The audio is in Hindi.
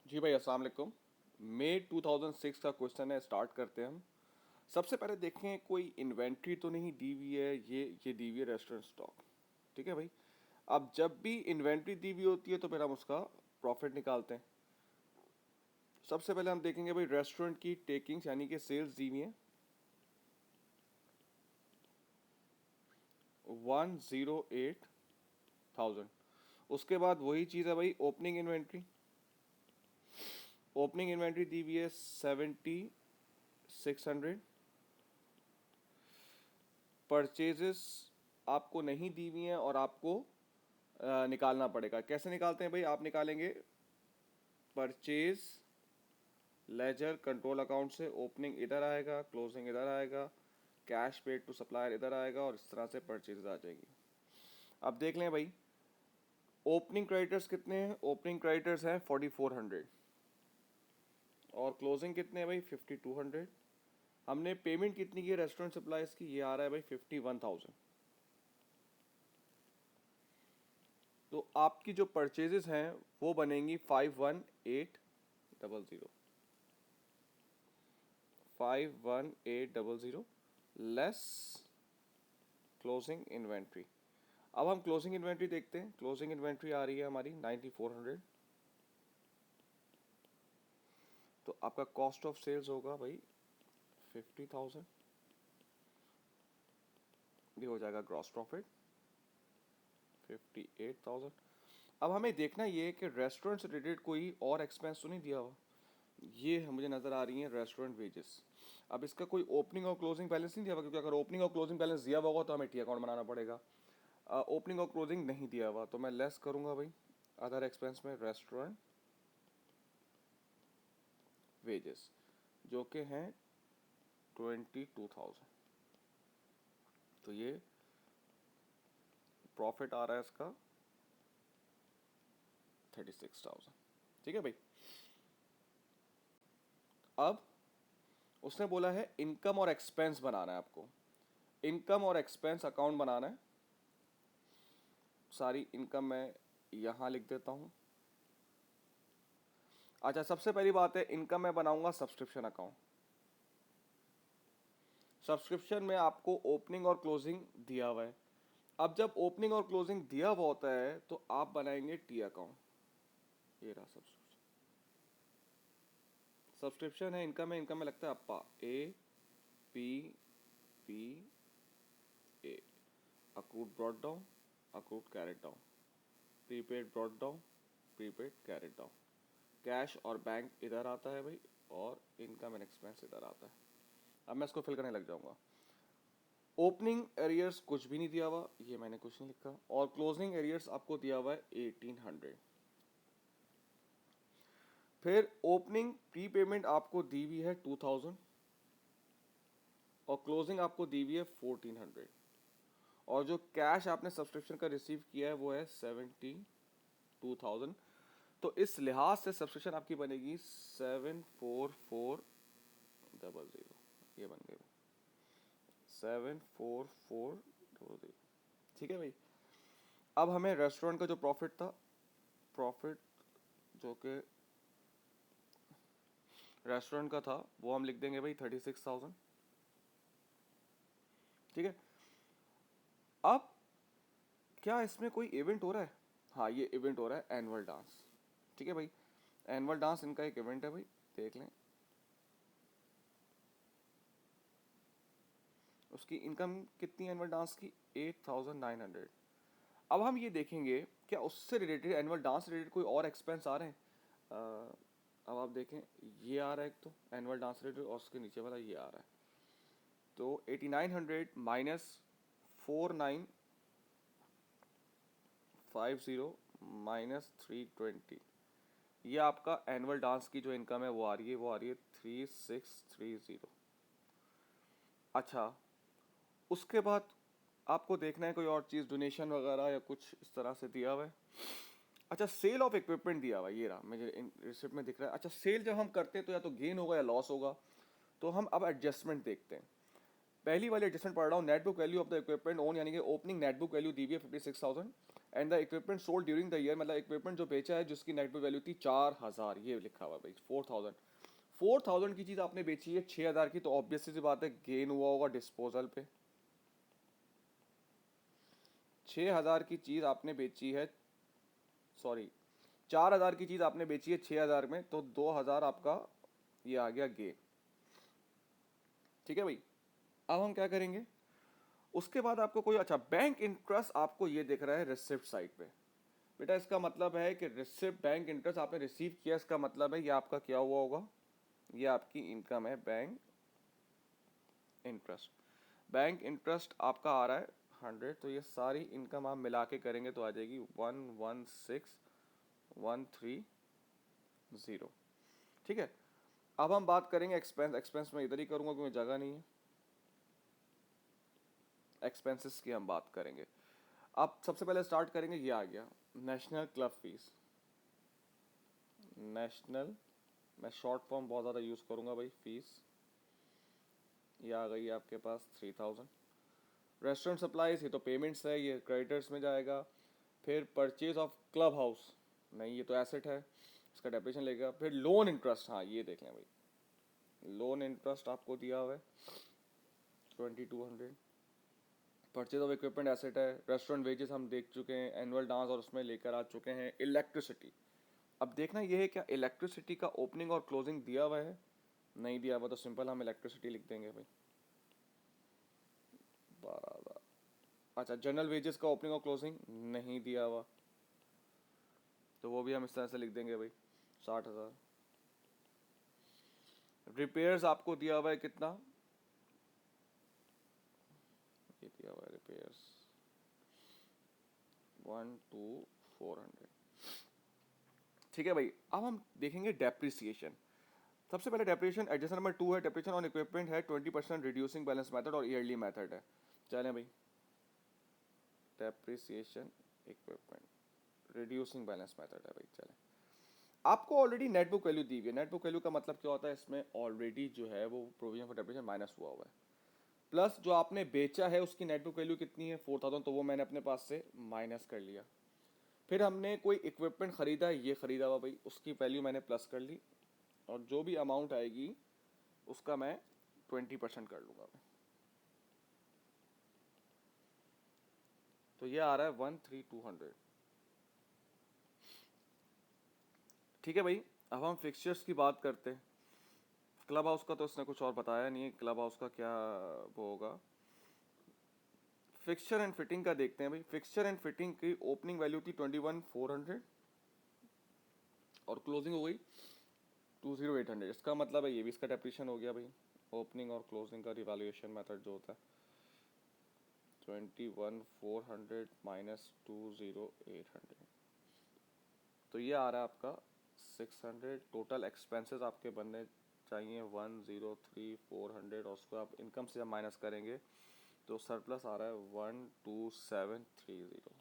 जी भाई, अस्सलाम वालेकुम। मई 2006 का क्वेश्चन है, स्टार्ट करते हैं हम। सबसे पहले देखें कोई इन्वेंट्री तो नहीं दी हुई है। ये दी हुई है रेस्टोरेंट स्टॉक। ठीक है भाई। अब जब भी इन्वेंट्री दी हुई होती है तो फिर हम उसका प्रॉफिट निकालते हैं। सबसे पहले हम देखेंगे भाई रेस्टोरेंट की टेकिंग्स यानी कि सेल्स दी हुई है 108,000। उसके बाद वही चीज़ है भाई ओपनिंग इन्वेंट्री। ओपनिंग इन्वेंट्री दी हुई है 7600। परचेजेस आपको नहीं दी हुई हैं और आपको निकालना पड़ेगा। कैसे निकालते हैं भाई? आप निकालेंगे परचेज लेजर कंट्रोल अकाउंट से। ओपनिंग इधर आएगा, क्लोजिंग इधर आएगा, कैश पेड टू सप्लायर इधर आएगा और इस तरह से परचेज आ जाएगी। अब देख लें भाई ओपनिंग क्रेडिटर्स कितने हैं। ओपनिंग क्रेडिटर्स हैं 4400 और क्लोजिंग कितने हैं भाई 5200। हमने पेमेंट कितनी की रेस्टोरेंट सप्लाईज की? ये आ रहा है भाई 51,000। तो आपकी जो परचेजेस हैं वो बनेंगी 51800। 51800 लेस क्लोजिंग इन्वेंट्री। अब हम क्लोजिंग इन्वेंट्री देखते हैं। क्लोजिंग इन्वेंट्री आ रही है हमारी 9400। तो आपका कॉस्ट ऑफ सेल्स होगा भाई 50,000। ये हो जाएगा ग्रॉस प्रॉफिट 58,000। अब हमें देखना ये है कि रेस्टोरेंट से रिलेटेड कोई और एक्सपेंस तो नहीं दिया हुआ। ये मुझे नज़र आ रही है रेस्टोरेंट वेजेस। अब इसका कोई ओपनिंग और क्लोजिंग बैलेंस नहीं दिया हुआ, क्योंकि अगर ओपनिंग और क्लोजिंग बैलेंस दिया हुआ होगा तो हमें टी अकाउंट बनाना पड़ेगा। ओपनिंग और क्लोजिंग नहीं दिया हुआ तो मैं लेस करूँगा भाई अदर एक्सपेंस में रेस्टोरेंट वेजेस, जो कि हैं 22,000। तो ये प्रॉफिट आ रहा है इसका 36,000। ठीक है भाई। अब उसने बोला है इनकम और एक्सपेंस बनाना है आपको। इनकम और एक्सपेंस अकाउंट बनाना है। सारी इनकम मैं यहाँ लिख देता हूँ। अच्छा, सबसे पहली बात है इनकम मैं बनाऊंगा सब्सक्रिप्शन अकाउंट। सब्सक्रिप्शन में आपको ओपनिंग और क्लोजिंग दिया हुआ है। अब जब ओपनिंग और क्लोजिंग दिया हुआ होता है तो आप बनाएंगे टी अकाउंट। ये रहा सब्सक्रिप्शन। सब्सक्रिप्शन है, इनकम में लगता है अप्पा A P P A. Accrued brought down, accrued carried down, prepaid brought down, prepaid carried down. Cash और बैंक इधर आता है भाई और इनकम एंड एक्सपेंस इधर आता है। अब मैं इसको फिल करने लग जाऊंगा। ओपनिंग एरियर्स कुछ भी नहीं दिया हुआ, ये मैंने कुछ नहीं लिखा, और क्लोजिंग एरियर्स आपको दिया हुआ है 1800। फिर ओपनिंग प्री पेमेंट आपको दी हुई है 2000 और क्लोजिंग आपको दी हुई है 1400 और जो कैश आपने सब्सक्रिप्शन का रिसीव किया है वो है 72,000। तो इस लिहाज से सब्सक्रिप्शन आपकी बनेगी 74400। ये बन गई 74400। ठीक है भाई। अब हमें रेस्टोरेंट का जो प्रॉफिट था, प्रॉफिट जो कि रेस्टोरेंट का था वो हम लिख देंगे भाई 36,000। ठीक है। अब क्या इसमें कोई इवेंट हो रहा है? हाँ, ये इवेंट हो रहा है एनुअल डांस। ठीक है भाई। एनुअल डांस इनका एक इवेंट है भाई, देख लें। उसकी इनकम कितनी एनुअल डांस की? 8,900। अब हम ये देखेंगे क्या उससे रिलेटेड एनुअल डांस रिलेटेड कोई और एक्सपेंस आ रहे हैं। अब आप देखें, ये आ रहा है एक तो एनुअल डांस रिलेटेड और उसके नीचे वाला ये आ रहा है। तो 8900 माइनस 4950 माइनस 320, ये आपका एनुअल डांस की जो इनकम है वो आ रही है, 3630। अच्छा, उसके बाद आपको देखना है कोई और चीज़, डोनेशन वगैरह या कुछ इस तरह से दिया हुआ है। अच्छा, सेल ऑफ इक्विपमेंट दिया हुआ है, ये रहा मुझे रिसिप्ट में दिख रहा है। अच्छा, सेल जब हम करते हैं तो या तो गेन होगा या लॉस होगा। तो हम अब एडजस्टमेंट देखते हैं। पहली वाली एडजस्टमेंट पढ़ रहा हूँ, net book value of the equipment own, यानी कि ओपनिंग नेट बुक वैल्यू दी हुई है 56,000 and the equipment sold during the year, मतलब इक्विपमेंट जो बेचा है जिसकी नेट बुक वैल्यू थी 4000, ये लिखा हुआ भाई 4000 की चीज़ आपने बेची है 6000 की, तो ऑब्वियसली सी बात है गेन हुआ होगा डिस्पोजल पे। 6000 की चीज़ आपने बेची है, सॉरी 4000 की चीज़ आपने बेची है 6000 में, तो 2000 आपका ये आ गया गेन। ठीक है भाई, अब हम क्या करेंगे उसके बाद आपको कोई, अच्छा बैंक इंटरेस्ट आपको ये दिख रहा है रिसिप्ट साइड पे। बेटा इसका मतलब है कि रिसिप्ट बैंक इंटरेस्ट आपने रिसीव किया, इसका मतलब है ये आपका क्या हुआ होगा, ये आपकी इनकम है बैंक इंटरेस्ट। बैंक इंटरेस्ट आपका आ रहा है 100, तो ये सारी इनकम आप मिला के करेंगे तो आ जाएगी 116130। ठीक है, अब हम बात करेंगे एक्सपेंस। एक्सपेंस में इधर ही करूंगा क्योंकि जगह नहीं है, एक्सपेंसेस की हम बात करेंगे। अब सबसे पहले स्टार्ट करेंगे, ये आ गया नेशनल क्लब फीस। नेशनल, मैं शॉर्ट फॉर्म बहुत ज़्यादा यूज़ करूंगा भाई, फीस ये आ गई आपके पास 3000। रेस्टोरेंट सप्लाईज, ये तो पेमेंट्स है, ये क्रेडिटर्स में जाएगा। फिर परचेज ऑफ क्लब हाउस, नहीं ये तो एसेट है, इसका डेप्रिसिएशन लेगा। फिर लोन इंटरेस्ट, हाँ ये देख लें भाई, लोन इंटरेस्ट आपको दिया हुआ है 2200। परचेज ऑफ इक्विपमेंट एसेट है। रेस्टोरेंट वेजेस हम देख चुके हैं, एनुअल डांस और उसमें लेकर आ चुके हैं। इलेक्ट्रिसिटी, अब देखना ये है क्या इलेक्ट्रिसिटी का ओपनिंग और क्लोजिंग दिया हुआ है, नहीं दिया हुआ तो सिंपल हम इलेक्ट्रिसिटी लिख देंगे भाई 12,000। अच्छा जनरल वेजेस का ओपनिंग और क्लोजिंग नहीं दिया हुआ, तो वो भी हम इस तरह से लिख देंगे भाई 60,000। रिपेयर्स आपको दिया हुआ है कितना, ये दिया हुआ है रिपेयर्स 1 to 400। ठीक है भाई, अब हम देखेंगे डेप्रिसिएशन। सबसे पहले डेप्रिसिएशन एडजस्टमेंट नंबर 2 है, डेप्रिसिएशन ऑन इक्विपमेंट है 20% रिड्यूसिंग बैलेंस मेथड और ईयरली मेथड है। चलें भाई, depreciation equipment reducing balance method है भाई। चलें, आपको ऑलरेडी नेट बुक वैल्यू दी हुई है। नेट बुक वैल्यू का मतलब क्या होता है, इसमें ऑलरेडी जो है वो प्रोविजन फॉर डेप्रिसिएशन माइनस हुआ हुआ है, प्लस जो आपने बेचा है उसकी नेट बुक वैल्यू कितनी है 4000, तो वो मैंने अपने पास से माइनस कर लिया। फिर हमने कोई इक्विपमेंट खरीदा है, ये खरीदा हुआ भाई, उसकी वैल्यू मैंने प्लस कर ली, और जो भी अमाउंट आएगी उसका मैं 20% कर लूँगा मैं, तो ये आ रहा है 13,200। ठीक है भाई, अब हम फिक्सचर्स की बात करते हैं। क्लब हाउस का तो उसने कुछ और बताया नहीं है, क्लब हाउस का क्या वो होगा। फिक्सचर एंड फिटिंग का देखते हैं भाई। फिक्सचर एंड फिटिंग की ओपनिंग वैल्यू थी 21,400 और क्लोजिंग हो गई 20,800। इसका मतलब है ये भी इसका डेप्रिसिएशन हो गया भाई, ओपनिंग और क्लोजिंग का रिवैल्यूएशन मेथड जो होता है 21,400 माइनस 20,800, तो ये आ रहा है आपका 600। टोटल एक्सपेंसेस आपके बनने चाहिए 103,400 और उसको आप इनकम से जब माइनस करेंगे तो सरप्लस आ रहा है 12730।